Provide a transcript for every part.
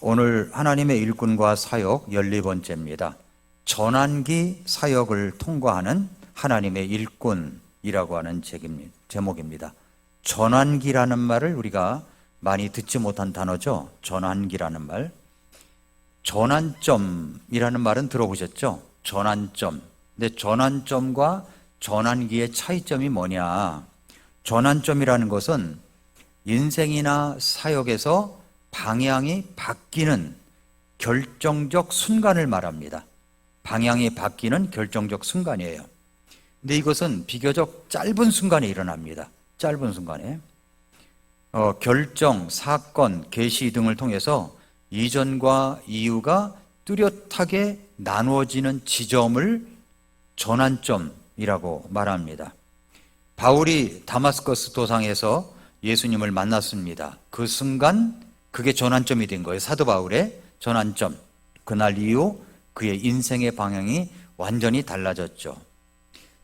오늘 하나님의 일꾼과 사역 14번째입니다. 전환기 사역을 통과하는 하나님의 일꾼이라고 하는 제목입니다. 전환기라는 말을 우리가 많이 듣지 못한 단어죠. 전환기라는 말. 전환점이라는 말은 들어보셨죠? 전환점. 근데 전환점과 전환기의 차이점이 뭐냐? 전환점이라는 것은 인생이나 사역에서 방향이 바뀌는 결정적 순간을 말합니다. 방향이 바뀌는 결정적 순간이에요. 근데 이것은 비교적 짧은 순간에 일어납니다. 짧은 순간에. 결정, 사건, 계시 등을 통해서 이전과 이후가 뚜렷하게 나누어지는 지점을 전환점이라고 말합니다. 바울이 다마스커스 도상에서 예수님을 만났습니다. 그 순간 그게 전환점이 된 거예요. 사도 바울의 전환점. 그날 이후 그의 인생의 방향이 완전히 달라졌죠.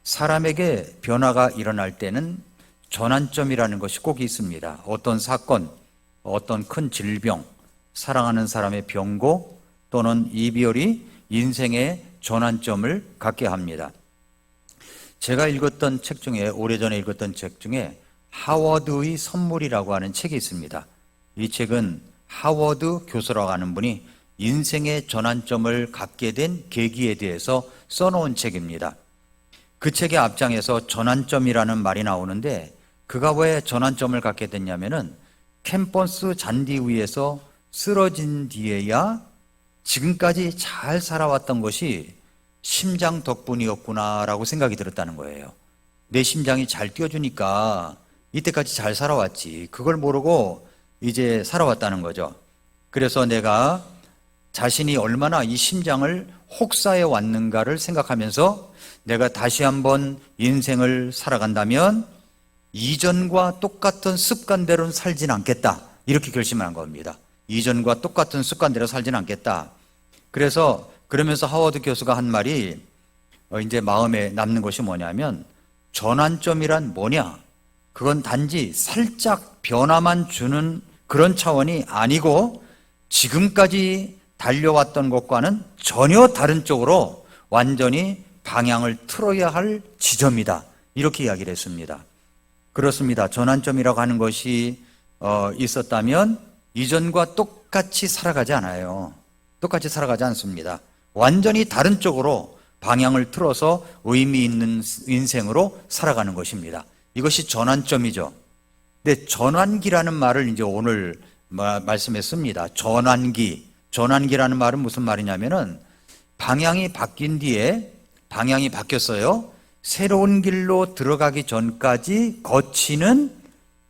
사람에게 변화가 일어날 때는 전환점이라는 것이 꼭 있습니다. 어떤 사건, 어떤 큰 질병, 사랑하는 사람의 병고 또는 이별이 인생의 전환점을 갖게 합니다. 제가 읽었던 책 중에, 오래전에 읽었던 책 중에 하워드의 선물이라고 하는 책이 있습니다. 이 책은 하워드 교수라고 하는 분이 인생의 전환점을 갖게 된 계기에 대해서 써놓은 책입니다. 그 책의 앞장에서 전환점이라는 말이 나오는데, 그가 왜 전환점을 갖게 됐냐면은 캠퍼스 잔디 위에서 쓰러진 뒤에야 지금까지 잘 살아왔던 것이 심장 덕분이었구나라고 생각이 들었다는 거예요. 내 심장이 잘 뛰어주니까 이때까지 잘 살아왔지. 그걸 모르고 이제 살아왔다는 거죠. 그래서 내가 자신이 얼마나 이 심장을 혹사해 왔는가를 생각하면서 내가 다시 한번 인생을 살아간다면 이전과 똑같은 습관대로는 살진 않겠다. 이렇게 결심을 한 겁니다. 이전과 똑같은 습관대로 살진 않겠다. 그러면서 하워드 교수가 한 말이 이제 마음에 남는 것이 뭐냐면, 전환점이란 뭐냐? 그건 단지 살짝 변화만 주는 그런 차원이 아니고 지금까지 달려왔던 것과는 전혀 다른 쪽으로 완전히 방향을 틀어야 할 지점이다. 이렇게 이야기를 했습니다. 그렇습니다. 전환점이라고 하는 것이 있었다면 이전과 똑같이 살아가지 않아요. 똑같이 살아가지 않습니다. 완전히 다른 쪽으로 방향을 틀어서 의미 있는 인생으로 살아가는 것입니다. 이것이 전환점이죠. 근데 전환기라는 말을 이제 오늘 말씀했습니다. 전환기라는 말은 무슨 말이냐면은 방향이 바뀐 뒤에, 방향이 바뀌었어요. 새로운 길로 들어가기 전까지 거치는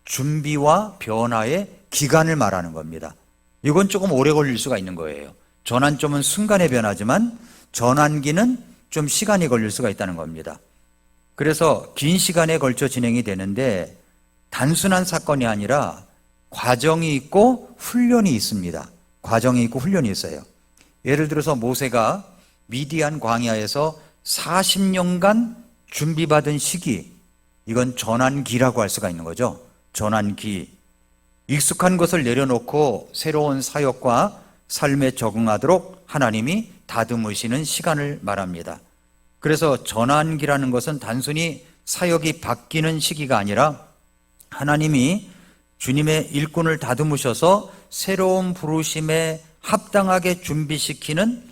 준비와 변화의 기간을 말하는 겁니다. 이건 조금 오래 걸릴 수가 있는 거예요. 전환점은 순간의 변화지만 전환기는 좀 시간이 걸릴 수가 있다는 겁니다. 그래서 긴 시간에 걸쳐 진행이 되는데 단순한 사건이 아니라 과정이 있고 훈련이 있습니다. 과정이 있고 훈련이 있어요. 예를 들어서 모세가 미디안 광야에서 40년간 준비받은 시기, 이건 전환기라고 할 수가 있는 거죠. 전환기. 익숙한 것을 내려놓고 새로운 사역과 삶에 적응하도록 하나님이 다듬으시는 시간을 말합니다. 그래서 전환기라는 것은 단순히 사역이 바뀌는 시기가 아니라 하나님이 주님의 일꾼을 다듬으셔서 새로운 부르심에 합당하게 준비시키는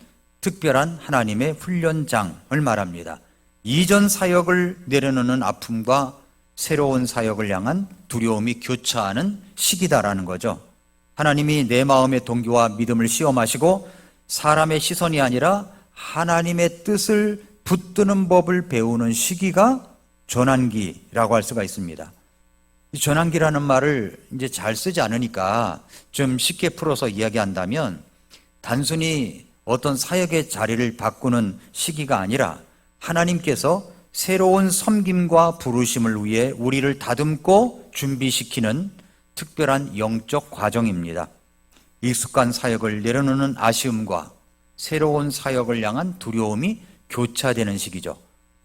특별한 하나님의 훈련장을 말합니다. 이전 사역을 내려놓는 아픔과 새로운 사역을 향한 두려움이 교차하는 시기다라는 거죠. 하나님이 내 마음의 동기와 믿음을 시험하시고 사람의 시선이 아니라 하나님의 뜻을 붙드는 법을 배우는 시기가 전환기라고 할 수가 있습니다. 이 전환기라는 말을 이제 잘 쓰지 않으니까 좀 쉽게 풀어서 이야기한다면, 단순히 어떤 사역의 자리를 바꾸는 시기가 아니라 하나님께서 새로운 섬김과 부르심을 위해 우리를 다듬고 준비시키는 특별한 영적 과정입니다. 익숙한 사역을 내려놓는 아쉬움과 새로운 사역을 향한 두려움이 교차되는 시기죠.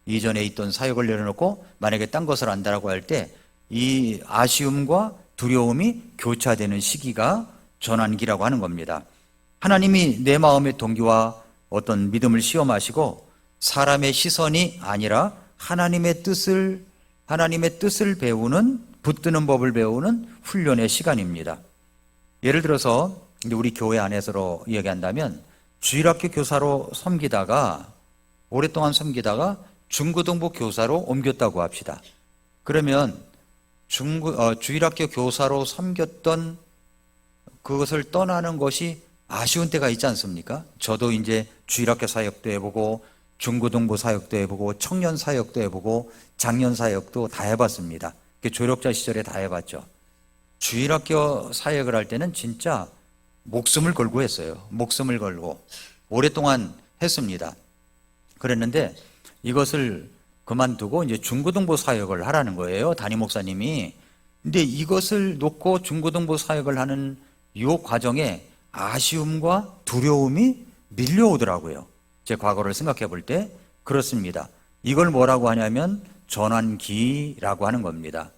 이전에 있던 사역을 내려놓고 만약에 딴 것을 한다라고 할 때 이 아쉬움과 두려움이 교차되는 시기가 전환기라고 하는 겁니다. 하나님이 내 마음의 동기와 어떤 믿음을 시험하시고 사람의 시선이 아니라 하나님의 뜻을 배우는, 붙드는 법을 배우는 훈련의 시간입니다. 예를 들어서 우리 교회 안에서로 이야기한다면 주일학교 교사로 오랫동안 섬기다가 중고등부 교사로 옮겼다고 합시다. 그러면 주일학교 교사로 섬겼던 그것을 떠나는 것이 아쉬운 때가 있지 않습니까? 저도 이제 주일학교 사역도 해보고 중고등부 사역도 해보고 청년 사역도 해보고 장년 사역도 다 해봤습니다. 조력자 시절에 다 해봤죠. 주일학교 사역을 할 때는 진짜 목숨을 걸고 했어요. 목숨을 걸고 오랫동안 했습니다. 그랬는데 이것을 그만두고 이제 중고등부 사역을 하라는 거예요, 담임 목사님이. 근데 이것을 놓고 중고등부 사역을 하는 이 과정에 아쉬움과 두려움이 밀려오더라고요. 제 과거를 생각해 볼 때 그렇습니다. 이걸 뭐라고 하냐면 전환기라고 하는 겁니다.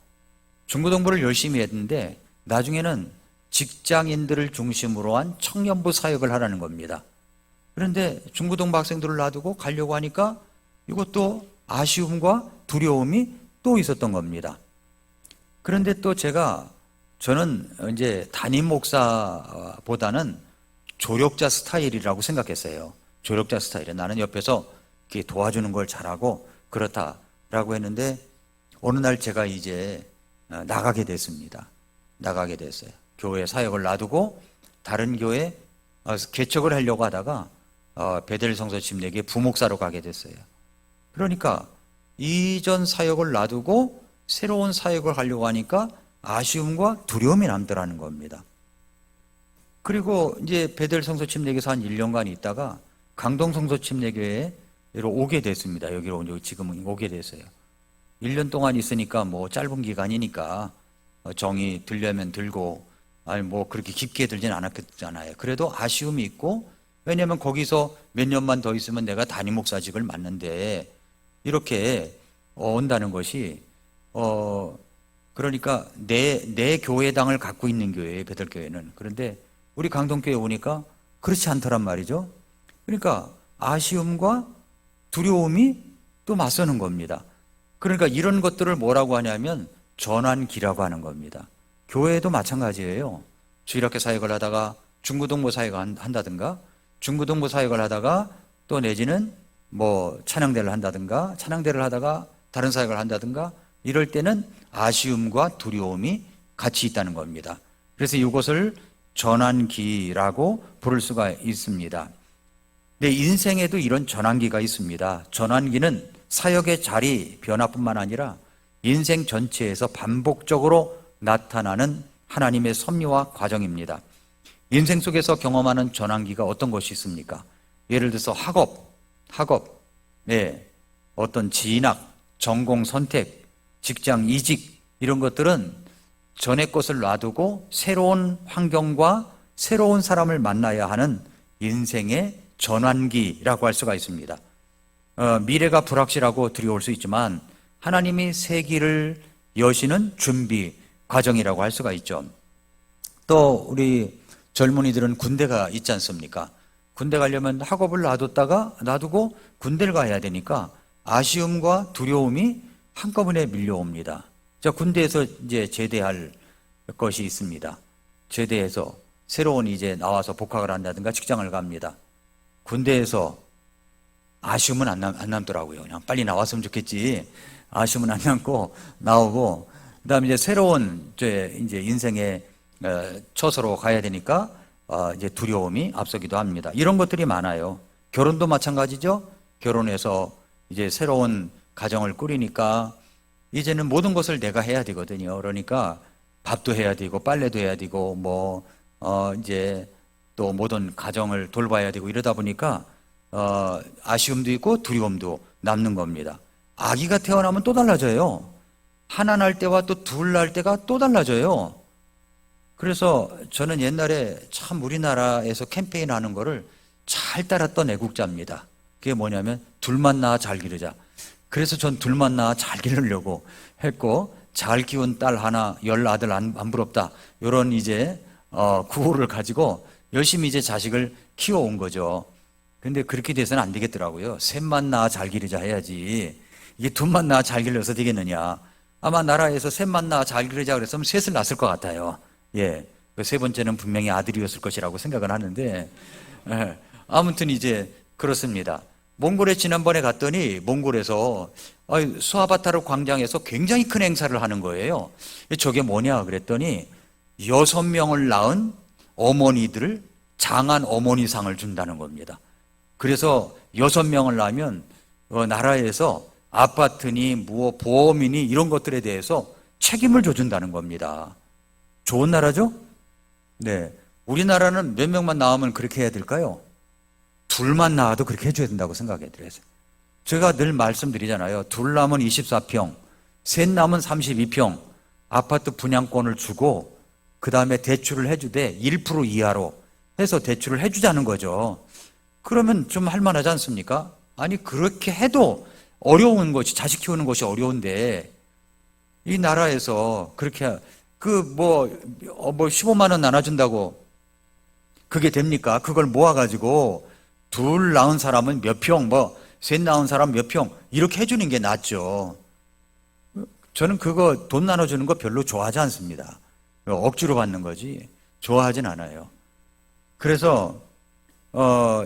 중고등부를 열심히 했는데 나중에는 직장인들을 중심으로 한 청년부 사역을 하라는 겁니다. 그런데 중고등부 학생들을 놔두고 가려고 하니까 이것도 아쉬움과 두려움이 또 있었던 겁니다. 그런데 또 저는 이제 담임 목사보다는 조력자 스타일이라고 생각했어요. 조력자 스타일에 나는 옆에서 이렇게 도와주는 걸 잘하고 그렇다라고 했는데 어느 날 제가 이제 나가게 됐습니다. 나가게 됐어요. 교회 사역을 놔두고 다른 교회 개척을 하려고 하다가 베델 성서 침례교회 부목사로 가게 됐어요. 그러니까 이전 사역을 놔두고 새로운 사역을 하려고 하니까 아쉬움과 두려움이 남더라는 겁니다. 그리고 이제 베델 성서 침례교에서 한 1년간 있다가 강동 성서 침례교회로 오게 됐습니다. 여기로 지금은 오게 됐어요. 1년 동안 있으니까 뭐 짧은 기간이니까 정이 들려면 들고 아니 뭐 그렇게 깊게 들진 않았잖아요. 그래도 아쉬움이 있고, 왜냐하면 거기서 몇 년만 더 있으면 내가 담임 목사직을 맡는데 이렇게 온다는 것이 그러니까 내 교회당을 갖고 있는 교회예요, 베들교회는. 그런데 우리 강동교회 오니까 그렇지 않더란 말이죠. 그러니까 아쉬움과 두려움이 또 맞서는 겁니다. 그러니까 이런 것들을 뭐라고 하냐면 전환기라고 하는 겁니다. 교회도 마찬가지예요. 주일학교 사역을 하다가 중고등부 사역을 한다든가, 중고등부 사역을 하다가 또 내지는 뭐 찬양대를 한다든가, 찬양대를 하다가 다른 사역을 한다든가, 이럴 때는 아쉬움과 두려움이 같이 있다는 겁니다. 그래서 이것을 전환기라고 부를 수가 있습니다. 내 인생에도 이런 전환기가 있습니다. 전환기는 사역의 자리 변화뿐만 아니라 인생 전체에서 반복적으로 나타나는 하나님의 섭리와 과정입니다. 인생 속에서 경험하는 전환기가 어떤 것이 있습니까? 예를 들어서 학업, 어떤 진학, 전공 선택, 직장 이직, 이런 것들은 전의 것을 놔두고 새로운 환경과 새로운 사람을 만나야 하는 인생의 전환기라고 할 수가 있습니다. 미래가 불확실하고 두려울 수 있지만 하나님이 새 길을 여시는 준비 과정이라고 할 수가 있죠. 또 우리 젊은이들은 군대가 있지 않습니까? 군대 가려면 학업을 놔두고 군대를 가야 되니까 아쉬움과 두려움이 한꺼번에 밀려옵니다. 군대에서 이제 제대할 것이 있습니다. 제대해서 새로운 이제 나와서 복학을 한다든가 직장을 갑니다. 군대에서 아쉬움은 안 남더라고요. 그냥 빨리 나왔으면 좋겠지. 아쉬움은 안 남고 나오고, 그다음에 이제 새로운 이제 인생의 처소로 가야 되니까 이제 두려움이 앞서기도 합니다. 이런 것들이 많아요. 결혼도 마찬가지죠. 결혼해서 이제 새로운 가정을 꾸리니까 이제는 모든 것을 내가 해야 되거든요. 그러니까 밥도 해야 되고 빨래도 해야 되고 이제 또 모든 가정을 돌봐야 되고 이러다 보니까 아쉬움도 있고 두려움도 남는 겁니다. 아기가 태어나면 또 달라져요. 하나 날 때와 또 둘 날 때가 또 달라져요. 그래서 저는 옛날에 참 우리나라에서 캠페인 하는 거를 잘 따랐던 애국자입니다. 그게 뭐냐면 둘만 낳아 잘 기르자. 그래서 전 둘만 낳아 잘 기르려고 했고, 잘 키운 딸 하나, 10 아들 안 부럽다. 이런 이제 구호를 가지고 열심히 이제 자식을 키워온 거죠. 근데 그렇게 돼서는 안 되겠더라고요. 셋만 낳아 잘 기르자 해야지. 이게 둘만 낳아 잘 기르어서 되겠느냐. 아마 나라에서 셋만 낳아 잘 기르자 그랬으면 셋을 낳았을 것 같아요. 예. 그 세 번째는 분명히 아들이었을 것이라고 생각을 하는데, 예. 아무튼 이제 그렇습니다. 몽골에 지난번에 갔더니 몽골에서 수아바타르 광장에서 굉장히 큰 행사를 하는 거예요. 저게 뭐냐 그랬더니 6명을 낳은 어머니들을 장한 어머니상을 준다는 겁니다. 그래서 6명을 낳으면 나라에서 아파트니 뭐 보험이니 이런 것들에 대해서 책임을 져준다는 겁니다. 좋은 나라죠? 네. 우리나라는 몇 명만 낳으면 그렇게 해야 될까요? 둘만 낳아도 그렇게 해줘야 된다고 생각해 드려요. 제가 늘 말씀드리잖아요. 둘 낳으면 24평, 셋 낳으면 32평 아파트 분양권을 주고 그 다음에 대출을 해주되 1% 이하로 해서 대출을 해주자는 거죠. 그러면 좀 할만하지 않습니까? 아니 그렇게 해도 어려운 것이, 자식 키우는 것이 어려운데 이 나라에서 그렇게 15만 원 나눠준다고 그게 됩니까? 그걸 모아가지고 둘 낳은 사람은 몇 평, 셋 낳은 사람 몇 평 이렇게 해주는 게 낫죠. 저는 그거 돈 나눠주는 거 별로 좋아하지 않습니다. 억지로 받는 거지 좋아하진 않아요. 그래서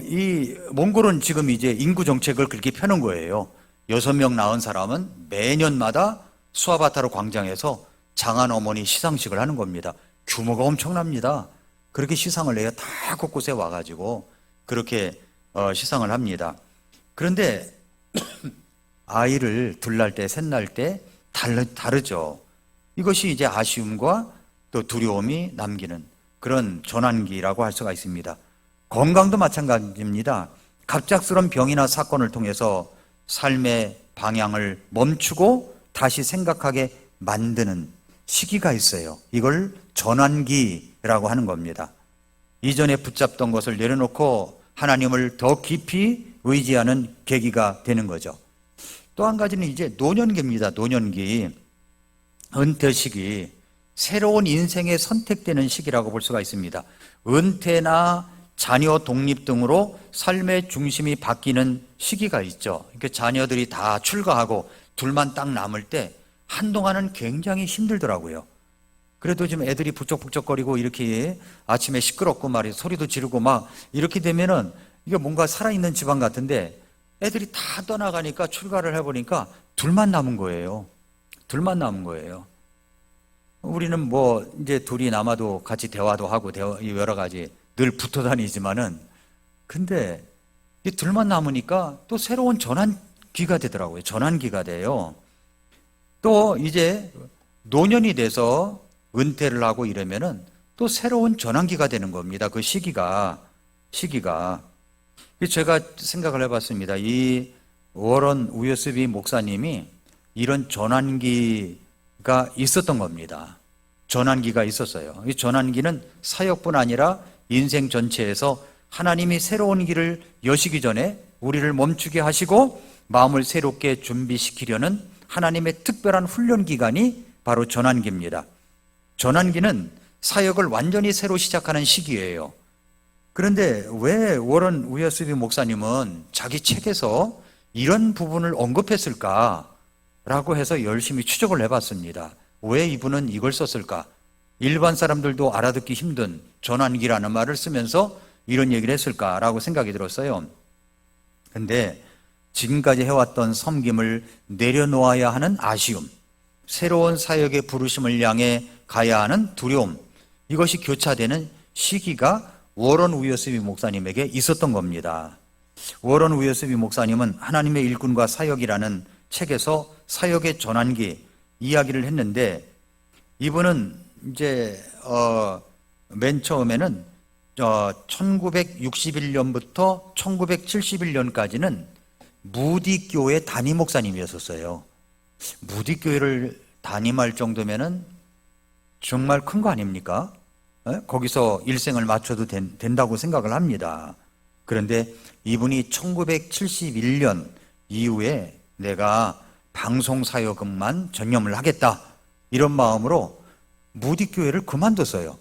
이 몽골은 지금 이제 인구 정책을 그렇게 펴는 거예요. 6명 낳은 사람은 매년마다 수아바타르 광장에서 장한 어머니 시상식을 하는 겁니다. 규모가 엄청납니다. 그렇게 시상을 해요. 다 곳곳에 와가지고 그렇게 시상을 합니다. 그런데 아이를 둘 낳을 때, 셋 낳을 때 다르죠. 이것이 이제 아쉬움과 또 두려움이 남기는 그런 전환기라고 할 수가 있습니다. 건강도 마찬가지입니다. 갑작스러운 병이나 사건을 통해서 삶의 방향을 멈추고 다시 생각하게 만드는 시기가 있어요. 이걸 전환기라고 하는 겁니다. 이전에 붙잡던 것을 내려놓고 하나님을 더 깊이 의지하는 계기가 되는 거죠. 또 한 가지는 이제 노년기입니다. 노년기, 은퇴 시기, 새로운 인생에 선택되는 시기라고 볼 수가 있습니다. 은퇴나 자녀 독립 등으로 삶의 중심이 바뀌는 시기가 있죠. 그러니까 자녀들이 다 출가하고 둘만 딱 남을 때 한동안은 굉장히 힘들더라고요. 그래도 지금 애들이 북적북적거리고 이렇게 아침에 시끄럽고 말이에요. 소리도 지르고 막 이렇게 되면은 이게 뭔가 살아있는 집안 같은데 애들이 다 떠나가니까 출가를 해보니까 둘만 남은 거예요. 둘만 남은 거예요. 우리는 뭐 이제 둘이 남아도 같이 대화도 하고 여러 가지 늘 붙어 다니지만은 근데 이 둘만 남으니까 또 새로운 전환기가 되더라고요. 전환기가 돼요. 또 이제 노년이 돼서 은퇴를 하고 이러면은 또 새로운 전환기가 되는 겁니다. 그 시기가 제가 생각을 해봤습니다. 이 워런 우여스비 목사님이 이런 전환기가 있었던 겁니다. 전환기가 있었어요. 이 전환기는 사역뿐 아니라 인생 전체에서 하나님이 새로운 길을 여시기 전에 우리를 멈추게 하시고 마음을 새롭게 준비시키려는 하나님의 특별한 훈련 기간이 바로 전환기입니다. 전환기는 사역을 완전히 새로 시작하는 시기예요. 그런데 왜 워런 우여스비 목사님은 자기 책에서 이런 부분을 언급했을까라고 해서 열심히 추적을 해봤습니다. 왜 이분은 이걸 썼을까? 일반 사람들도 알아듣기 힘든 전환기라는 말을 쓰면서 이런 얘기를 했을까라고 생각이 들었어요. 근데 지금까지 해왔던 섬김을 내려놓아야 하는 아쉬움, 새로운 사역의 부르심을 향해 가야 하는 두려움, 이것이 교차되는 시기가 워런 우여스비 목사님에게 있었던 겁니다. 워런 우여스비 목사님은 하나님의 일꾼과 사역이라는 책에서 사역의 전환기 이야기를 했는데 이분은 이제 맨 처음에는 1961년부터 1971년까지는 무디교회 담임 목사님이었었어요. 무디교회를 담임할 정도면은 정말 큰 거 아닙니까? 거기서 일생을 맞춰도 된다고 생각을 합니다. 그런데 이분이 1971년 이후에 내가 방송사역만 전념을 하겠다 이런 마음으로 무디교회를 그만뒀어요.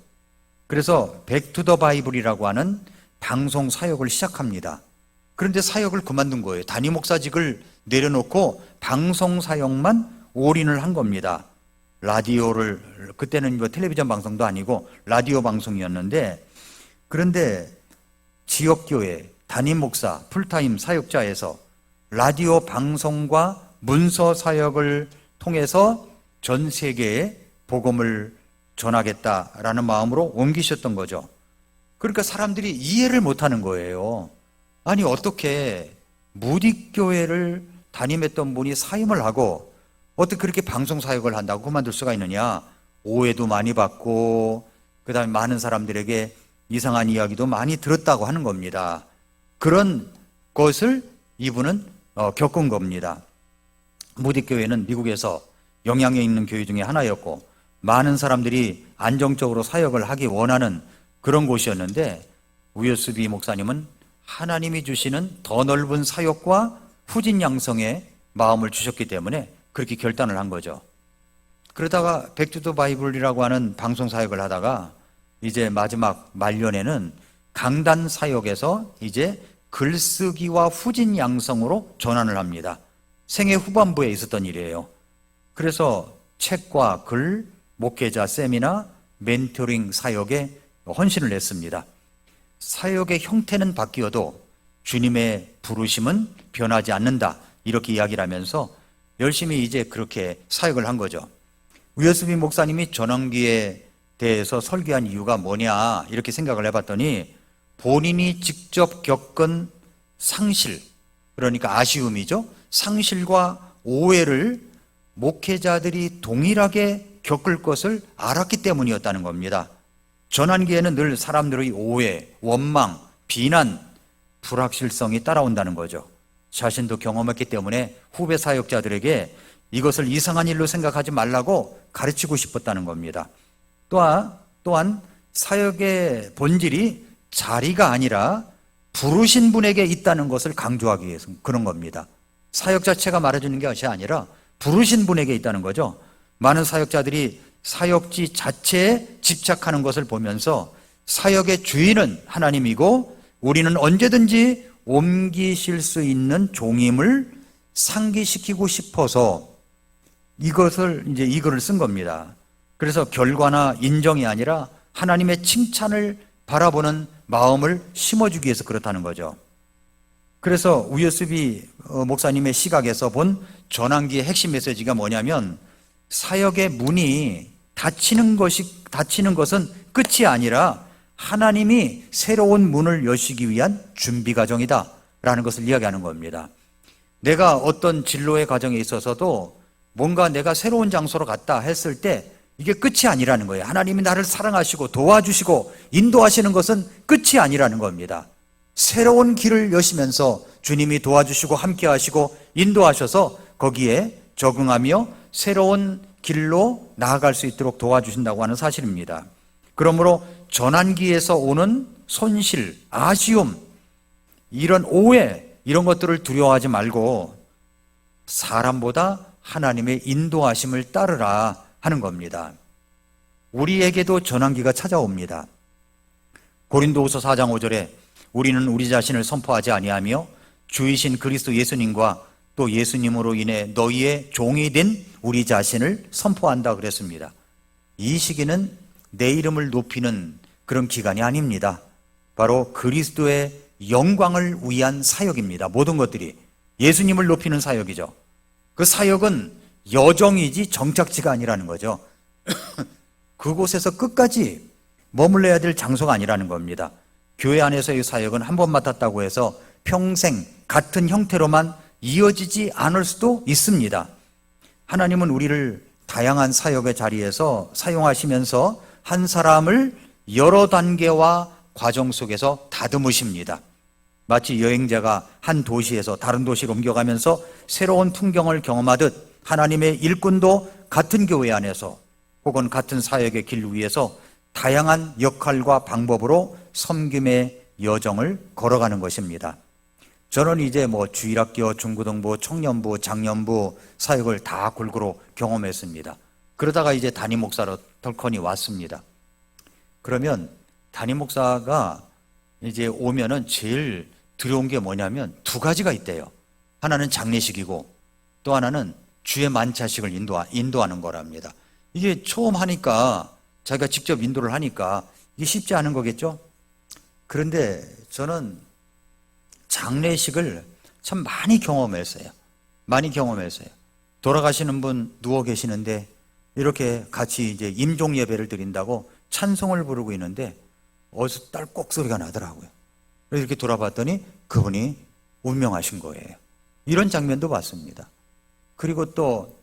그래서 백투더 바이블이라고 하는 방송 사역을 시작합니다. 그런데 사역을 그만둔 거예요. 단임 목사직을 내려놓고 방송 사역만 올인을 한 겁니다. 라디오를, 그때는 뭐 텔레비전 방송도 아니고 라디오 방송이었는데, 그런데 지역교회 단임 목사 풀타임 사역자에서 라디오 방송과 문서 사역을 통해서 전 세계에 복음을 전하겠다라는 마음으로 옮기셨던 거죠. 그러니까 사람들이 이해를 못하는 거예요. 아니, 어떻게 무디교회를 담임했던 분이 사임을 하고 어떻게 그렇게 방송 사역을 한다고 그만둘 수가 있느냐. 오해도 많이 받고 그 다음에 많은 사람들에게 이상한 이야기도 많이 들었다고 하는 겁니다. 그런 것을 이분은 겪은 겁니다. 무디교회는 미국에서 영향력 있는 교회 중에 하나였고 많은 사람들이 안정적으로 사역을 하기 원하는 그런 곳이었는데, 우여스비 목사님은 하나님이 주시는 더 넓은 사역과 후진 양성의 마음을 주셨기 때문에 그렇게 결단을 한 거죠. 그러다가 백투더 바이블이라고 하는 방송 사역을 하다가 이제 마지막 말년에는 강단 사역에서 이제 글쓰기와 후진 양성으로 전환을 합니다. 생애 후반부에 있었던 일이에요. 그래서 책과 글, 목회자 세미나, 멘토링 사역에 헌신을 했습니다. 사역의 형태는 바뀌어도 주님의 부르심은 변하지 않는다, 이렇게 이야기를 하면서 열심히 이제 그렇게 사역을 한 거죠. 우여스비 목사님이 전환기에 대해서 설교한 이유가 뭐냐 이렇게 생각을 해봤더니, 본인이 직접 겪은 상실, 그러니까 아쉬움이죠. 상실과 오해를 목회자들이 동일하게 겪을 것을 알았기 때문이었다는 겁니다. 전환기에는 늘 사람들의 오해, 원망, 비난, 불확실성이 따라온다는 거죠. 자신도 경험했기 때문에 후배 사역자들에게 이것을 이상한 일로 생각하지 말라고 가르치고 싶었다는 겁니다. 또한 사역의 본질이 자리가 아니라 부르신 분에게 있다는 것을 강조하기 위해서 그런 겁니다. 사역 자체가 말해주는 것이 아니라 부르신 분에게 있다는 거죠. 많은 사역자들이 사역지 자체에 집착하는 것을 보면서 사역의 주인은 하나님이고 우리는 언제든지 옮기실 수 있는 종임을 상기시키고 싶어서 이 글을 쓴 겁니다. 그래서 결과나 인정이 아니라 하나님의 칭찬을 바라보는 마음을 심어주기 위해서 그렇다는 거죠. 그래서 우여스비 목사님의 시각에서 본 전환기의 핵심 메시지가 뭐냐면, 사역의 문이 닫히는 것은 끝이 아니라 하나님이 새로운 문을 여시기 위한 준비 과정이다 라는 것을 이야기하는 겁니다. 내가 어떤 진로의 과정에 있어서도 뭔가 내가 새로운 장소로 갔다 했을 때 이게 끝이 아니라는 거예요. 하나님이 나를 사랑하시고 도와주시고 인도하시는 것은 끝이 아니라는 겁니다. 새로운 길을 여시면서 주님이 도와주시고 함께 하시고 인도하셔서 거기에 적응하며 새로운 길로 나아갈 수 있도록 도와주신다고 하는 사실입니다. 그러므로 전환기에서 오는 손실, 아쉬움, 이런 오해, 이런 것들을 두려워하지 말고 사람보다 하나님의 인도하심을 따르라 하는 겁니다. 우리에게도 전환기가 찾아옵니다. 고린도후서 4장 5절에 우리는 우리 자신을 선포하지 아니하며 주이신 그리스도 예수님과 또 예수님으로 인해 너희의 종이 된 우리 자신을 선포한다 그랬습니다. 이 시기는 내 이름을 높이는 그런 기간이 아닙니다. 바로 그리스도의 영광을 위한 사역입니다. 모든 것들이 예수님을 높이는 사역이죠. 그 사역은 여정이지 정착지가 아니라는 거죠. 그곳에서 끝까지 머물러야 될 장소가 아니라는 겁니다. 교회 안에서의 사역은 한 번 맡았다고 해서 평생 같은 형태로만 이어지지 않을 수도 있습니다. 하나님은 우리를 다양한 사역의 자리에서 사용하시면서 한 사람을 여러 단계와 과정 속에서 다듬으십니다. 마치 여행자가 한 도시에서 다른 도시로 옮겨가면서 새로운 풍경을 경험하듯 하나님의 일꾼도 같은 교회 안에서 혹은 같은 사역의 길 위에서 다양한 역할과 방법으로 섬김의 여정을 걸어가는 것입니다. 저는 이제 주일학교, 중고등부, 청년부, 장년부 사역을 다 골고루 경험했습니다. 그러다가 이제 담임 목사로 덜커니 왔습니다. 그러면 담임 목사가 이제 오면은 제일 두려운 게 뭐냐면 두 가지가 있대요. 하나는 장례식이고 또 하나는 주의 만찬식을 인도하는 거랍니다. 이게 처음 하니까 자기가 직접 인도를 하니까 이게 쉽지 않은 거겠죠? 그런데 저는 장례식을 참 많이 경험했어요. 많이 경험했어요. 돌아가시는 분 누워 계시는데 이렇게 같이 이제 임종 예배를 드린다고 찬송을 부르고 있는데 어디서 딸꼭 소리가 나더라고요. 그래서 이렇게 돌아봤더니 그분이 운명하신 거예요. 이런 장면도 봤습니다. 그리고 또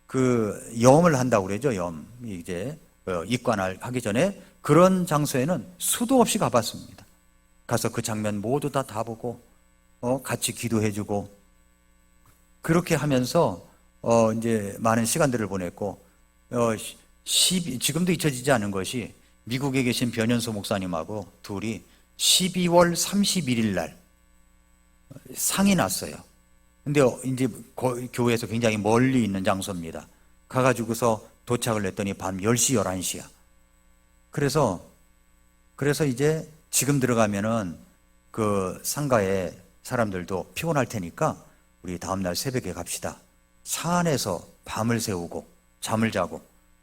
그 염을 한다고 그러죠. 염. 이제 입관을 하기 전에 그런 장소에는 수도 없이 가봤습니다. 가서 그 장면 모두 다 보고 같이 기도해주고 그렇게 하면서 이제 많은 시간들을 보냈고 지금도 잊혀지지 않은 것이 미국에 계신 변현수 목사님하고 둘이 12월 31일 날 상이 났어요. 근데 이제 교회에서 굉장히 멀리 있는 장소입니다. 가가지고서 도착을 했더니 밤 10시, 11시야. 그래서 이제 지금 들어가면은 그 상가에 사람들도 피곤할 테니까 우리 다음날 새벽에 갑시다. 차 안에서 밤을 새우고 잠을 자고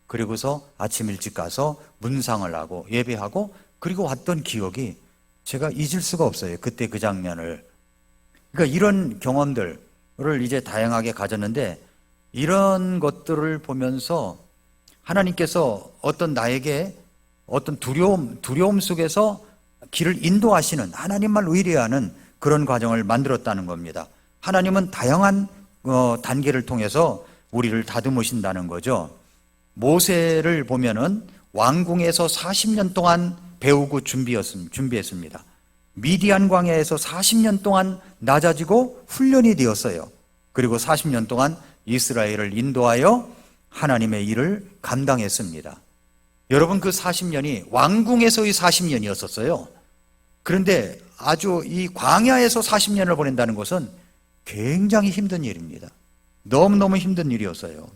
그리고서 아침 일찍 가서 문상을 하고 예배하고 그리고 왔던 기억이 제가 잊을 수가 없어요. 그때 그 장면을. 그러니까 이런 경험들을 이제 다양하게 가졌는데 이런 것들을 보면서 하나님께서 어떤 나에게 어떤 두려움 속에서 길을 인도하시는 하나님만 의뢰하는 그런 과정을 만들었다는 겁니다. 하나님은 다양한 단계를 통해서 우리를 다듬으신다는 거죠. 모세를 보면은 왕궁에서 40년 동안 배우고 준비했습니다. 미디안 광야에서 40년 동안 낮아지고 훈련이 되었어요. 그리고 40년 동안 이스라엘을 인도하여 하나님의 일을 감당했습니다. 여러분 그 40년이 왕궁에서의 40년이었었어요. 그런데 아주 이 광야에서 40년을 보낸다는 것은 굉장히 힘든 일입니다. 너무너무 힘든 일이었어요.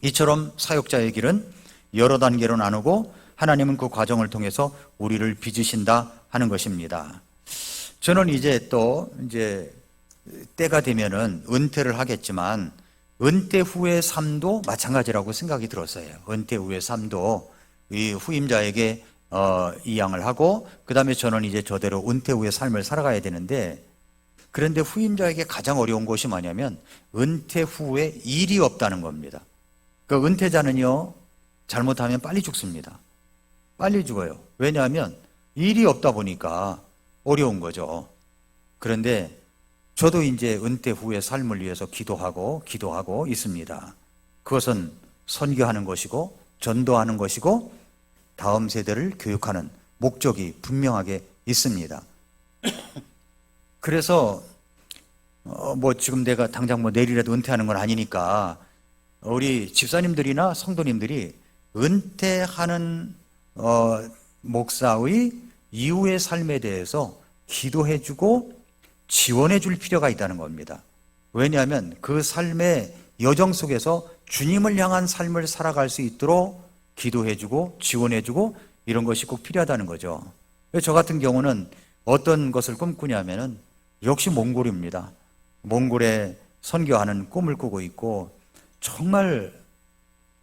이처럼 사역자의 길은 여러 단계로 나누고 하나님은 그 과정을 통해서 우리를 빚으신다 하는 것입니다. 저는 이제 때가 되면은 은퇴를 하겠지만 은퇴 후의 삶도 마찬가지라고 생각이 들었어요. 은퇴 후의 삶도 이 후임자에게 이양을 하고 그 다음에 저는 이제 저대로 은퇴 후의 삶을 살아가야 되는데 그런데 후임자에게 가장 어려운 것이 뭐냐면 은퇴 후에 일이 없다는 겁니다. 그 은퇴자는요 잘못하면 빨리 죽습니다. 빨리 죽어요. 왜냐하면 일이 없다 보니까 어려운 거죠. 그런데 저도 이제 은퇴 후의 삶을 위해서 기도하고 있습니다. 그것은 선교하는 것이고 전도하는 것이고 다음 세대를 교육하는 목적이 분명하게 있습니다. 그래서 지금 내가 당장 내일이라도 은퇴하는 건 아니니까 우리 집사님들이나 성도님들이 은퇴하는 목사의 이후의 삶에 대해서 기도해주고 지원해줄 필요가 있다는 겁니다. 왜냐하면 그 삶의 여정 속에서 주님을 향한 삶을 살아갈 수 있도록 기도해주고 지원해주고 이런 것이 꼭 필요하다는 거죠. 저 같은 경우는 어떤 것을 꿈꾸냐면은 역시 몽골입니다. 몽골에 선교하는 꿈을 꾸고 있고 정말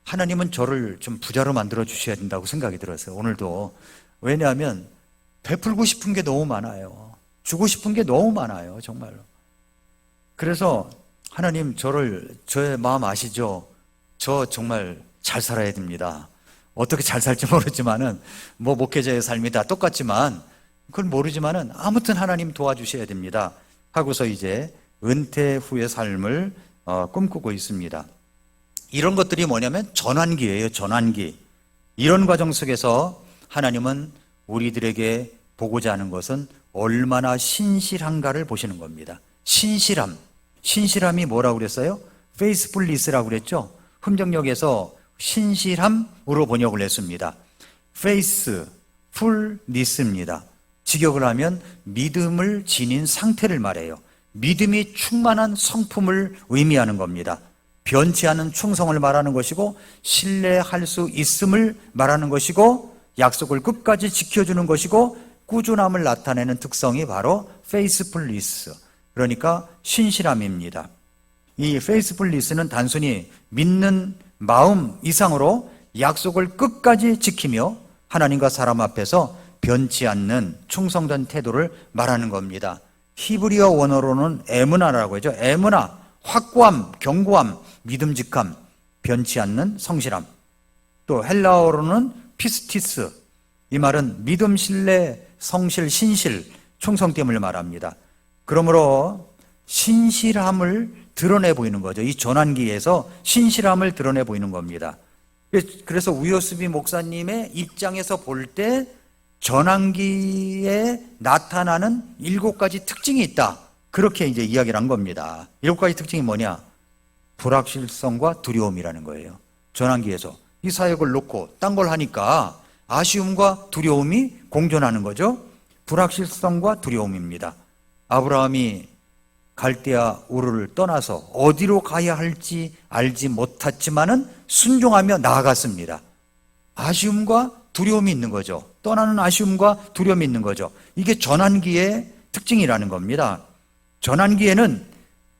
하나님은 저를 좀 부자로 만들어 주셔야 된다고 생각이 들었어요. 오늘도. 왜냐하면 베풀고 싶은 게 너무 많아요. 주고 싶은 게 너무 많아요. 정말로. 그래서 하나님 저의 마음 아시죠? 저 정말 잘 살아야 됩니다. 어떻게 잘 살지 모르지만은 목회자의 삶이 다 똑같지만 그건 모르지만은 아무튼 하나님 도와주셔야 됩니다. 하고서 이제 은퇴 후의 삶을 꿈꾸고 있습니다. 이런 것들이 뭐냐면 전환기예요. 전환기. 이런 과정 속에서 하나님은 우리들에게 보고자 하는 것은 얼마나 신실한가를 보시는 겁니다. 신실함이 뭐라고 그랬어요? faithfulness라고 그랬죠? 흠정역에서 신실함으로 번역을 했습니다. faithfulness입니다. 직역을 하면 믿음을 지닌 상태를 말해요. 믿음이 충만한 성품을 의미하는 겁니다. 변치 않은 충성을 말하는 것이고 신뢰할 수 있음을 말하는 것이고 약속을 끝까지 지켜주는 것이고 꾸준함을 나타내는 특성이 바로 faithfulness, 그러니까 신실함입니다. 이 faithfulness는 단순히 믿는 마음 이상으로 약속을 끝까지 지키며 하나님과 사람 앞에서 변치 않는 충성된 태도를 말하는 겁니다. 히브리어 원어로는 에무나라고 하죠. 에무나, 확고함, 견고함, 믿음직함, 변치 않는 성실함. 또 헬라어로는 피스티스, 이 말은 믿음, 신뢰, 성실, 신실, 충성됨을 말합니다. 그러므로 신실함을 드러내 보이는 거죠. 이 전환기에서 신실함을 드러내 보이는 겁니다. 그래서 우요스비 목사님의 입장에서 볼 때 전환기에 나타나는 7가지 특징이 있다, 그렇게 이제 이야기를 한 겁니다. 7가지 특징이 뭐냐? 불확실성과 두려움이라는 거예요. 전환기에서 이 사역을 놓고 딴 걸 하니까 아쉬움과 두려움이 공존하는 거죠. 불확실성과 두려움입니다. 아브라함이 갈대아 우르를 떠나서 어디로 가야 할지 알지 못했지만은 순종하며 나아갔습니다. 아쉬움과 두려움이 있는 거죠. 떠나는 아쉬움과 두려움이 있는 거죠. 이게 전환기의 특징이라는 겁니다. 전환기에는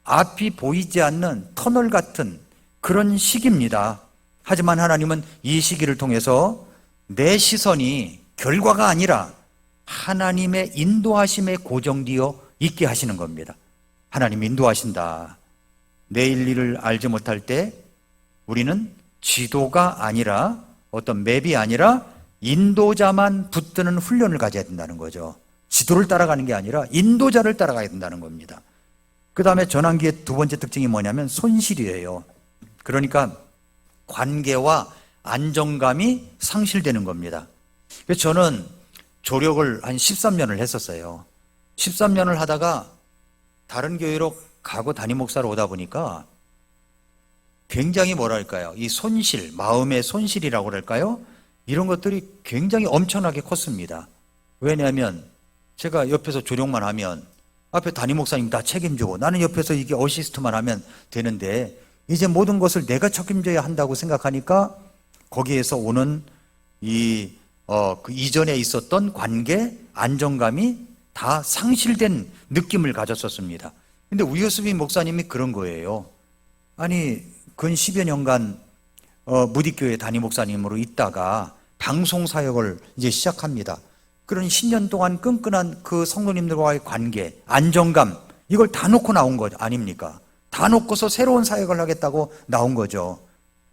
앞이 보이지 않는 터널 같은 그런 시기입니다. 하지만 하나님은 이 시기를 통해서 내 시선이 결과가 아니라 하나님의 인도하심에 고정되어 있게 하시는 겁니다. 하나님 인도하신다. 내일 일을 알지 못할 때 우리는 지도가 아니라, 어떤 맵이 아니라 인도자만 붙드는 훈련을 가져야 된다는 거죠. 지도를 따라가는 게 아니라 인도자를 따라가야 된다는 겁니다. 그 다음에 전환기의 2번째 특징이 뭐냐면 손실이에요. 그러니까 관계와 안정감이 상실되는 겁니다. 그래서 저는 조력을 한 13년을 했었어요. 13년을 하다가 다른 교회로 가고 담임 목사로 오다 보니까 굉장히 뭐랄까요, 이 손실, 마음의 손실이라고 그럴까요? 이런 것들이 굉장히 엄청나게 컸습니다. 왜냐하면 제가 옆에서 조력만 하면 앞에 담임 목사님 다 책임지고 나는 옆에서 이게 어시스트만 하면 되는데, 이제 모든 것을 내가 책임져야 한다고 생각하니까 거기에서 오는 그 이전에 있었던 관계, 안정감이 다 상실된 느낌을 가졌었습니다. 근데 우요스비 목사님이 그런 거예요. 아니, 근 10여 년간 무디교회 담임 목사님으로 있다가 방송 사역을 이제 시작합니다. 그런 10년 동안 끈끈한 그 성도님들과의 관계, 안정감, 이걸 다 놓고 나온 거 아닙니까? 다 놓고서 새로운 사역을 하겠다고 나온 거죠.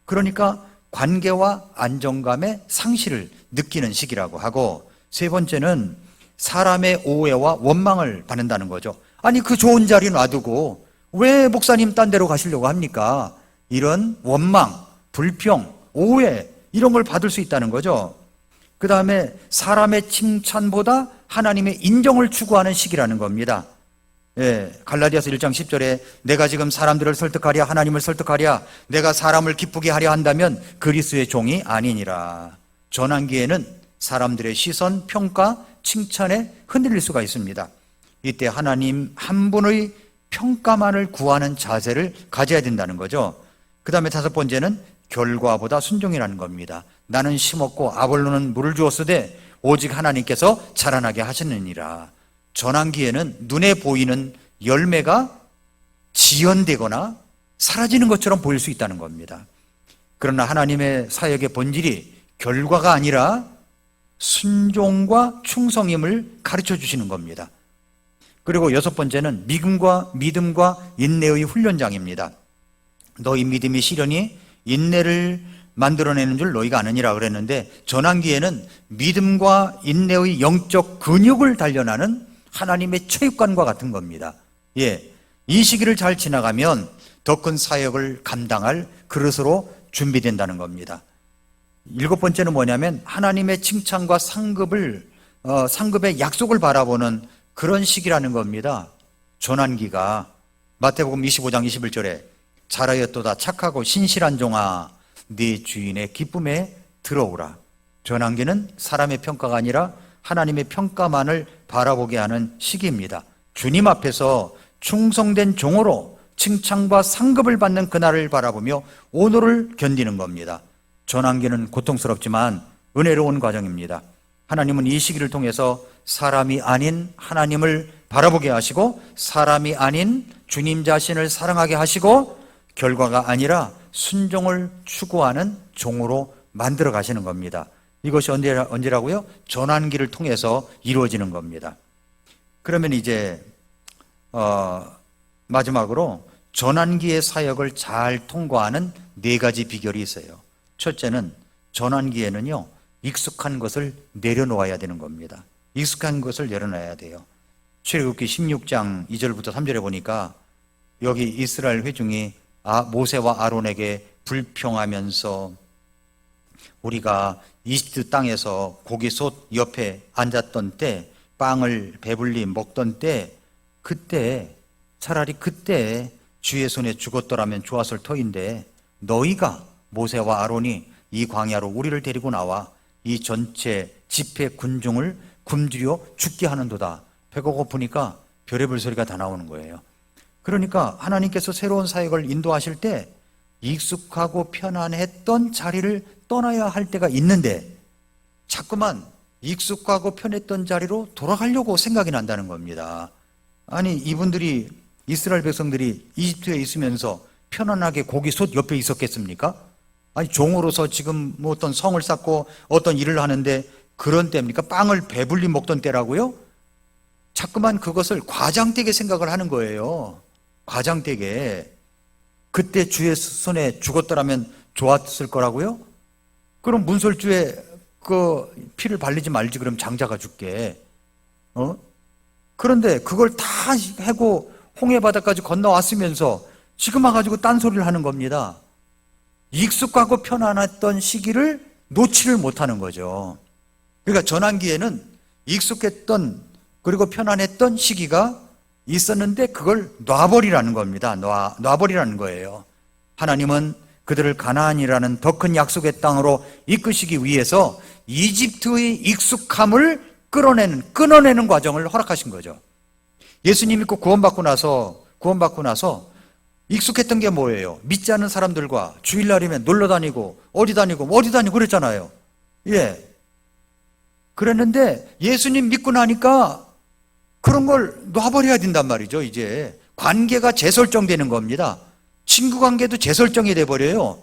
그러니까 관계와 안정감의 상실을 느끼는 시기라고 하고, 3번째는 사람의 오해와 원망을 받는다는 거죠. 아니, 그 좋은 자리 놔두고 왜 목사님 딴 데로 가시려고 합니까? 이런 원망, 불평, 오해, 이런 걸 받을 수 있다는 거죠. 그 다음에 사람의 칭찬보다 하나님의 인정을 추구하는 시기라는 겁니다. 갈라디아서 1장 10절에 내가 지금 사람들을 설득하랴 하나님을 설득하랴 내가 사람을 기쁘게 하려 한다면 그리스도의 종이 아니니라. 전환기에는 사람들의 시선, 평가, 칭찬에 흔들릴 수가 있습니다. 이때 하나님 한 분의 평가만을 구하는 자세를 가져야 된다는 거죠. 그 다음에 5번째는 결과보다 순종이라는 겁니다. 나는 심었고 아볼로는 물을 주었으되 오직 하나님께서 자라나게 하시느니라. 전환기에는 눈에 보이는 열매가 지연되거나 사라지는 것처럼 보일 수 있다는 겁니다. 그러나 하나님의 사역의 본질이 결과가 아니라 순종과 충성임을 가르쳐 주시는 겁니다. 그리고 6번째는 믿음과 인내의 훈련장입니다. 너희 믿음이 시련이 인내를 만들어내는 줄 너희가 아느니라 그랬는데, 전환기에는 믿음과 인내의 영적 근육을 단련하는 하나님의 체육관과 같은 겁니다. 이 시기를 잘 지나가면 더 큰 사역을 감당할 그릇으로 준비된다는 겁니다. 7번째는 뭐냐면 하나님의 칭찬과 상급의 약속을 바라보는 그런 시기라는 겁니다. 전환기가 마태복음 25장 21절에 잘하였도다 착하고 신실한 종아 네 주인의 기쁨에 들어오라. 전환기는 사람의 평가가 아니라 하나님의 평가만을 바라보게 하는 시기입니다. 주님 앞에서 충성된 종으로 칭찬과 상급을 받는 그날을 바라보며 오늘을 견디는 겁니다. 전환기는 고통스럽지만 은혜로운 과정입니다. 하나님은 이 시기를 통해서 사람이 아닌 하나님을 바라보게 하시고 사람이 아닌 주님 자신을 사랑하게 하시고 결과가 아니라 순종을 추구하는 종으로 만들어 가시는 겁니다. 이것이 언제라고요? 전환기를 통해서 이루어지는 겁니다. 그러면 이제 마지막으로 전환기의 사역을 잘 통과하는 4가지 비결이 있어요. 첫째는 전환기에는요, 익숙한 것을 내려놓아야 되는 겁니다. 익숙한 것을 내려놔야 돼요. 출애굽기 16장 2절부터 3절에 보니까 여기 이스라엘 회중이 모세와 아론에게 불평하면서 우리가 이집트 땅에서 고기솥 옆에 앉았던 때, 빵을 배불리 먹던 때, 차라리 그때 주의 손에 죽었더라면 좋았을 터인데 너희가 모세와 아론이 이 광야로 우리를 데리고 나와 이 전체 집회 군중을 굶주려 죽게 하는도다. 배가 고프니까 별의별 소리가 다 나오는 거예요. 그러니까 하나님께서 새로운 사역을 인도하실 때 익숙하고 편안했던 자리를 떠나야 할 때가 있는데 자꾸만 익숙하고 편했던 자리로 돌아가려고 생각이 난다는 겁니다. 아니, 이분들이, 이스라엘 백성들이 이집트에 있으면서 편안하게 고기솥 옆에 있었겠습니까? 아니, 종으로서 지금 뭐 어떤 성을 쌓고 어떤 일을 하는데 그런 때입니까? 빵을 배불리 먹던 때라고요? 자꾸만 그것을 과장되게 생각을 하는 거예요. 과장되게. 그때 주의 손에 죽었더라면 좋았을 거라고요? 그럼 문설주에 그 피를 발리지 말지, 그럼 장자가 죽게. 그런데 그걸 다 하고 홍해 바다까지 건너왔으면서 지금 와가지고 딴소리를 하는 겁니다. 익숙하고 편안했던 시기를 놓지를 못하는 거죠. 그러니까 전환기에는 익숙했던 그리고 편안했던 시기가 있었는데 그걸 놔버리라는 겁니다. 놔버리라는 거예요. 하나님은 그들을 가나안이라는 더 큰 약속의 땅으로 이끄시기 위해서 이집트의 익숙함을 끊어내는 과정을 허락하신 거죠. 예수님 믿고 구원받고 나서 익숙했던 게 뭐예요? 믿지 않는 사람들과 주일날이면 놀러 다니고 어디 다니고 그랬잖아요. 예. 그랬는데 예수님 믿고 나니까 그런 걸 놔버려야 된단 말이죠. 이제 관계가 재설정되는 겁니다. 친구 관계도 재설정이 돼버려요.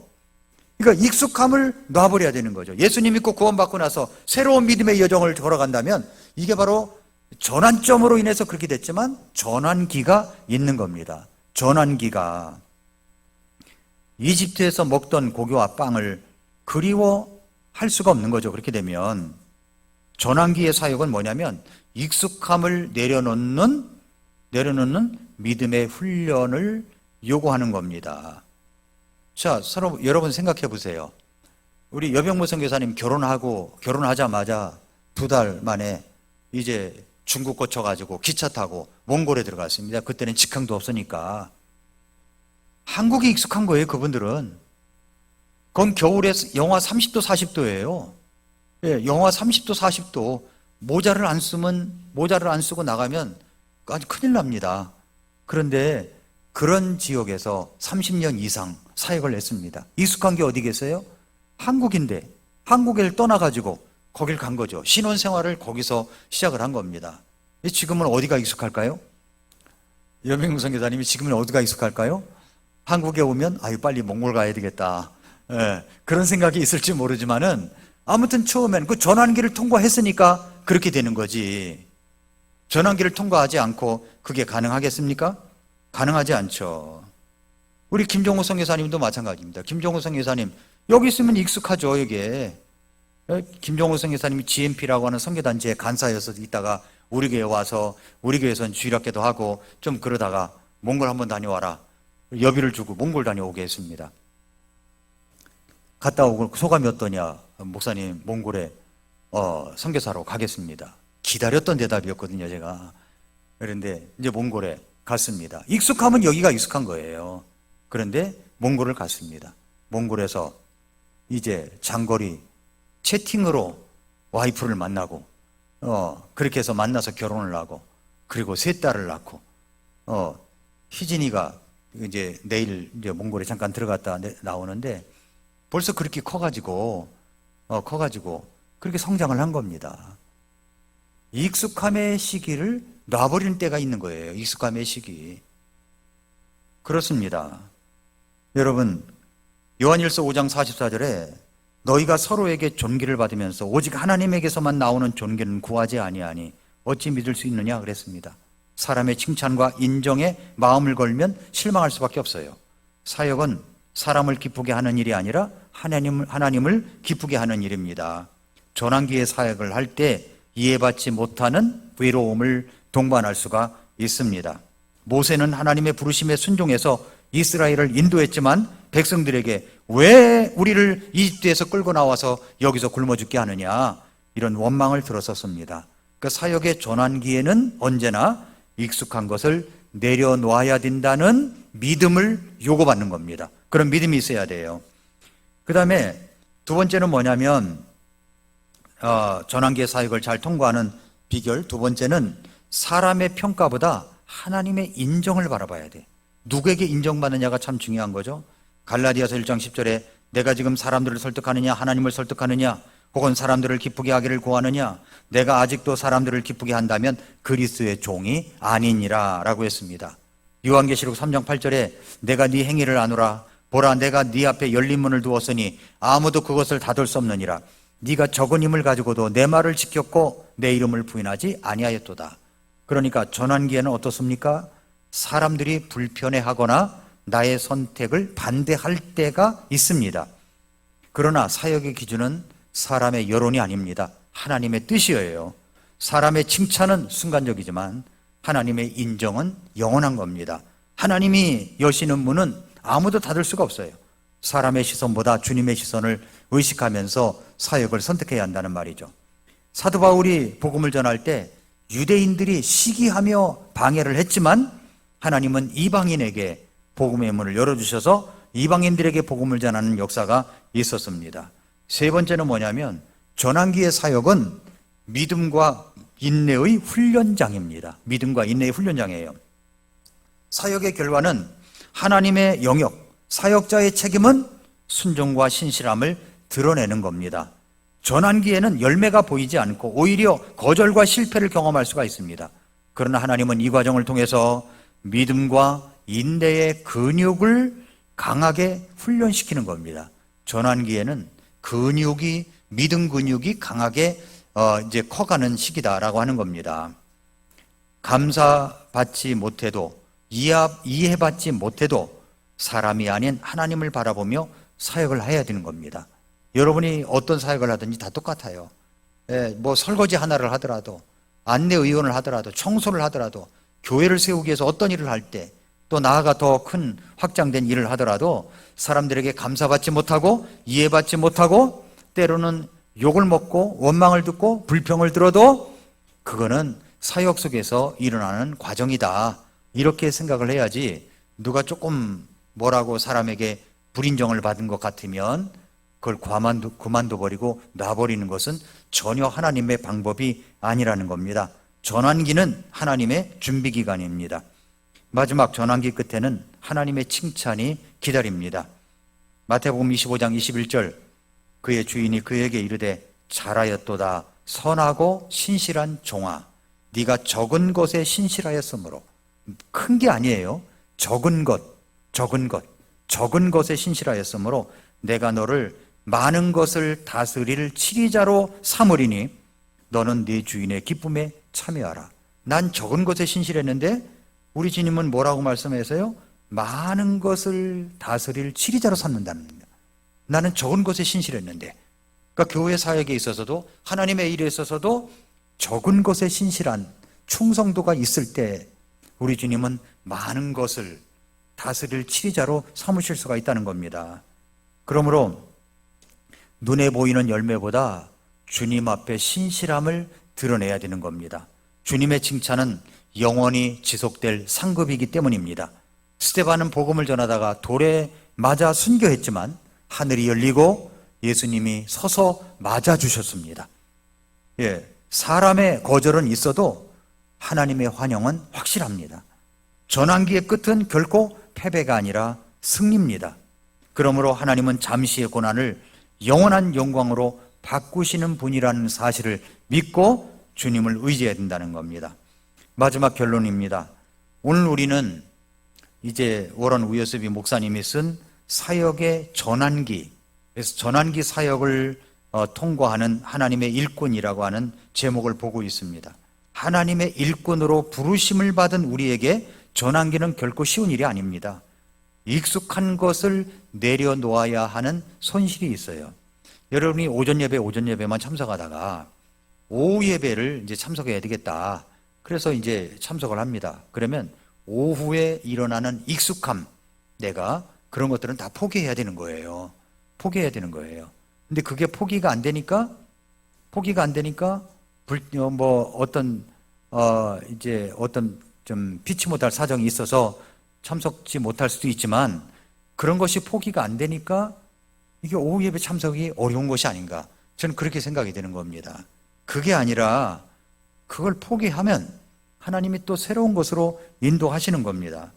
그러니까 익숙함을 놔버려야 되는 거죠. 예수님 믿고 구원받고 나서 새로운 믿음의 여정을 걸어간다면 이게 바로 전환점으로 인해서 그렇게 됐지만 전환기가 있는 겁니다. 전환기가. 이집트에서 먹던 고기와 빵을 그리워할 수가 없는 거죠. 그렇게 되면 전환기의 사역은 뭐냐면 익숙함을 내려놓는 믿음의 훈련을 요구하는 겁니다. 자, 여러분 생각해 보세요. 우리 여병모 선교사님 결혼하자마자 2달 만에 이제 중국 거쳐가지고 기차 타고 몽골에 들어갔습니다. 그때는 직항도 없으니까. 한국이 익숙한 거예요, 그분들은. 그건 겨울에 영하 30도, 40도예요. 예, 영하 30도, 40도. 모자를 안 쓰고 나가면 아주 큰일 납니다. 그런데 그런 지역에서 30년 이상 사역을 했습니다. 익숙한 게 어디 계세요? 한국인데 한국을 떠나가지고 거길 간 거죠. 신혼생활을 거기서 시작을 한 겁니다. 지금은 어디가 익숙할까요? 여명무 선교사님이 지금은 어디가 익숙할까요? 한국에 오면 빨리 몽골 가야 되겠다. 예, 그런 생각이 있을지 모르지만은 아무튼 처음엔 그 전환기를 통과했으니까 그렇게 되는 거지. 전환기를 통과하지 않고 그게 가능하겠습니까? 가능하지 않죠. 우리 김종호 선교사님도 마찬가지입니다. 김종호 선교사님 여기 있으면 익숙하죠. 이게 김종호 선교사님이 GMP라고 하는 선교단체의 간사여서 있다가 우리 교회 와서 우리 교회에서는 주일학교도 하고 좀 그러다가 몽골 한번 다녀와라. 여비를 주고 몽골 다녀오게 했습니다. 갔다 오고 소감이 어떠냐? 목사님 몽골에 선교사로 가겠습니다. 기다렸던 대답이었거든요, 제가. 그런데 이제 몽골에 갔습니다. 익숙하면 여기가 익숙한 거예요. 그런데 몽골을 갔습니다. 몽골에서 이제 장거리 채팅으로 와이프를 만나고 그렇게 해서 만나서 결혼을 하고 그리고 3딸을 낳고 희진이가 이제 내일 이제 몽골에 잠깐 들어갔다 나오는데 벌써 그렇게 커가지고 그렇게 성장을 한 겁니다. 익숙함의 시기를 놔버리는 때가 있는 거예요. 익숙함의 시기. 그렇습니다. 여러분, 요한일서 5장 44절에 너희가 서로에게 존귀를 받으면서 오직 하나님에게서만 나오는 존귀는 구하지 아니하니 어찌 믿을 수 있느냐 그랬습니다. 사람의 칭찬과 인정에 마음을 걸면 실망할 수밖에 없어요. 사역은 사람을 기쁘게 하는 일이 아니라 하나님을 기쁘게 하는 일입니다. 전환기의 사역을 할 때 이해받지 못하는 외로움을 동반할 수가 있습니다. 모세는 하나님의 부르심에 순종해서 이스라엘을 인도했지만 백성들에게 왜 우리를 이집트에서 끌고 나와서 여기서 굶어 죽게 하느냐, 이런 원망을 들었었습니다. 그 사역의 전환기에는 언제나 익숙한 것을 내려놓아야 된다는 믿음을 요구받는 겁니다. 그런 믿음이 있어야 돼요. 그 다음에 두 번째는 뭐냐면 전환기의 사역을 잘 통과하는 비결, 두 번째는 사람의 평가보다 하나님의 인정을 바라봐야 돼. 누구에게 인정받느냐가 참 중요한 거죠. 갈라디아서 1장 10절에 내가 지금 사람들을 설득하느냐 하나님을 설득하느냐 혹은 사람들을 기쁘게 하기를 구하느냐, 내가 아직도 사람들을 기쁘게 한다면 그리스도의 종이 아니니라 라고 했습니다. 요한계시록 3장 8절에 내가 네 행위를 아노라. 보라, 내가 네 앞에 열린 문을 두었으니 아무도 그것을 닫을 수 없느니라. 네가 적은 힘을 가지고도 내 말을 지켰고 내 이름을 부인하지 아니하였도다. 그러니까 전환기에는 어떻습니까? 사람들이 불편해하거나 나의 선택을 반대할 때가 있습니다. 그러나 사역의 기준은 사람의 여론이 아닙니다. 하나님의 뜻이에요. 사람의 칭찬은 순간적이지만 하나님의 인정은 영원한 겁니다. 하나님이 여시는 문은 아무도 닫을 수가 없어요. 사람의 시선보다 주님의 시선을 의식하면서 사역을 선택해야 한다는 말이죠. 사도 바울이 복음을 전할 때 유대인들이 시기하며 방해를 했지만 하나님은 이방인에게 복음의 문을 열어주셔서 이방인들에게 복음을 전하는 역사가 있었습니다. 세 번째는 뭐냐면 전환기의 사역은 믿음과 인내의 훈련장입니다. 믿음과 인내의 훈련장이에요. 사역의 결과는 하나님의 영역, 사역자의 책임은 순종과 신실함을 드러내는 겁니다. 전환기에는 열매가 보이지 않고 오히려 거절과 실패를 경험할 수가 있습니다. 그러나 하나님은 이 과정을 통해서 믿음과 인내의 근육을 강하게 훈련시키는 겁니다. 전환기에는 믿음 근육이 강하게 이제 커가는 시기다라고 하는 겁니다. 감사받지 못해도 이해받지 못해도 사람이 아닌 하나님을 바라보며 사역을 해야 되는 겁니다. 여러분이 어떤 사역을 하든지 다 똑같아요. 뭐 설거지 하나를 하더라도, 안내의원을 하더라도, 청소를 하더라도, 교회를 세우기 위해서 어떤 일을 할 때, 또 나아가 더 큰 확장된 일을 하더라도 사람들에게 감사받지 못하고 이해받지 못하고 때로는 욕을 먹고 원망을 듣고 불평을 들어도 그거는 사역 속에서 일어나는 과정이다, 이렇게 생각을 해야지, 누가 조금 뭐라고 사람에게 불인정을 받은 것 같으면 그걸 그만둬 버리고 놔버리는 것은 전혀 하나님의 방법이 아니라는 겁니다. 전환기는 하나님의 준비기간입니다. 마지막 전환기 끝에는 하나님의 칭찬이 기다립니다. 마태복음 25장 21절, 그의 주인이 그에게 이르되 잘하였도다 선하고 신실한 종아, 네가 적은 것에 신실하였으므로, 큰 게 아니에요. 적은 것에 신실하였으므로 내가 너를 많은 것을 다스릴 치리자로 삼으리니 너는 네 주인의 기쁨에 참여하라. 난 적은 것에 신실했는데 우리 주님은 뭐라고 말씀하세요? 많은 것을 다스릴 치리자로 삼는다는 겁니다. 나는 적은 것에 신실했는데, 그러니까 교회 사역에 있어서도 하나님의 일에 있어서도 적은 것에 신실한 충성도가 있을 때 우리 주님은 많은 것을 다스릴 치리자로 삼으실 수가 있다는 겁니다. 그러므로 눈에 보이는 열매보다 주님 앞에 신실함을 드러내야 되는 겁니다. 주님의 칭찬은 영원히 지속될 상급이기 때문입니다. 스데반은 복음을 전하다가 돌에 맞아 순교했지만 하늘이 열리고 예수님이 서서 맞아주셨습니다. 사람의 거절은 있어도 하나님의 환영은 확실합니다. 전환기의 끝은 결코 패배가 아니라 승리입니다. 그러므로 하나님은 잠시의 고난을 영원한 영광으로 바꾸시는 분이라는 사실을 믿고 주님을 의지해야 된다는 겁니다. 마지막 결론입니다. 오늘 우리는 이제 워런 위어스비 목사님이 쓴 사역의 전환기, 그래서 전환기 사역을 통과하는 하나님의 일꾼이라고 하는 제목을 보고 있습니다. 하나님의 일꾼으로 부르심을 받은 우리에게 전환기는 결코 쉬운 일이 아닙니다. 익숙한 것을 내려놓아야 하는 손실이 있어요. 여러분이 오전 예배만 참석하다가 오후 예배를 이제 참석해야 되겠다. 그래서 이제 참석을 합니다. 그러면 오후에 일어나는 익숙함, 내가 그런 것들은 다 포기해야 되는 거예요. 포기해야 되는 거예요. 근데 그게 포기가 안 되니까 어떤 좀 피치 못할 사정이 있어서 참석지 못할 수도 있지만, 그런 것이 포기가 안 되니까 이게 오후 예배 참석이 어려운 것이 아닌가, 저는 그렇게 생각이 되는 겁니다. 그게 아니라 그걸 포기하면 하나님이 또 새로운 것으로 인도하시는 겁니다.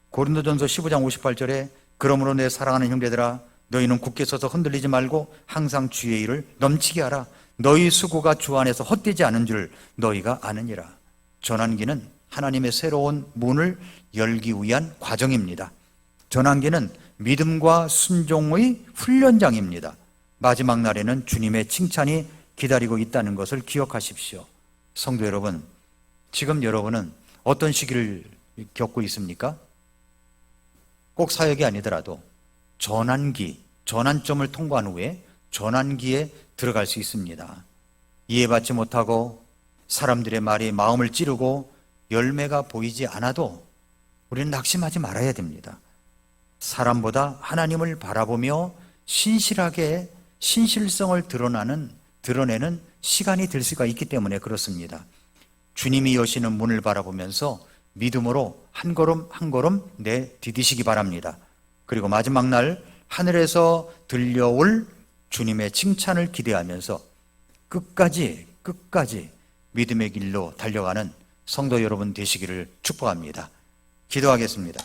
고린도전서 15장 58절에 그러므로 내 사랑하는 형제들아 너희는 굳게 서서 흔들리지 말고 항상 주의 일을 넘치게 하라. 너희 수고가 주 안에서 헛되지 않은 줄 너희가 아느니라. 전환기는 하나님의 새로운 문을 열기 위한 과정입니다. 전환기는 믿음과 순종의 훈련장입니다. 마지막 날에는 주님의 칭찬이 기다리고 있다는 것을 기억하십시오. 성도 여러분, 지금 여러분은 어떤 시기를 겪고 있습니까? 꼭 사역이 아니더라도 전환기, 전환점을 통과한 후에 전환기에 들어갈 수 있습니다. 이해받지 못하고 사람들의 말이 마음을 찌르고 열매가 보이지 않아도 우리는 낙심하지 말아야 됩니다. 사람보다 하나님을 바라보며 신실하게 신실성을 드러내는 시간이 될 수가 있기 때문에 그렇습니다. 주님이 여시는 문을 바라보면서 믿음으로 한 걸음 한 걸음 내디디시기 바랍니다. 그리고 마지막 날 하늘에서 들려올 주님의 칭찬을 기대하면서 끝까지 믿음의 길로 달려가는 성도 여러분 되시기를 축복합니다. 기도하겠습니다.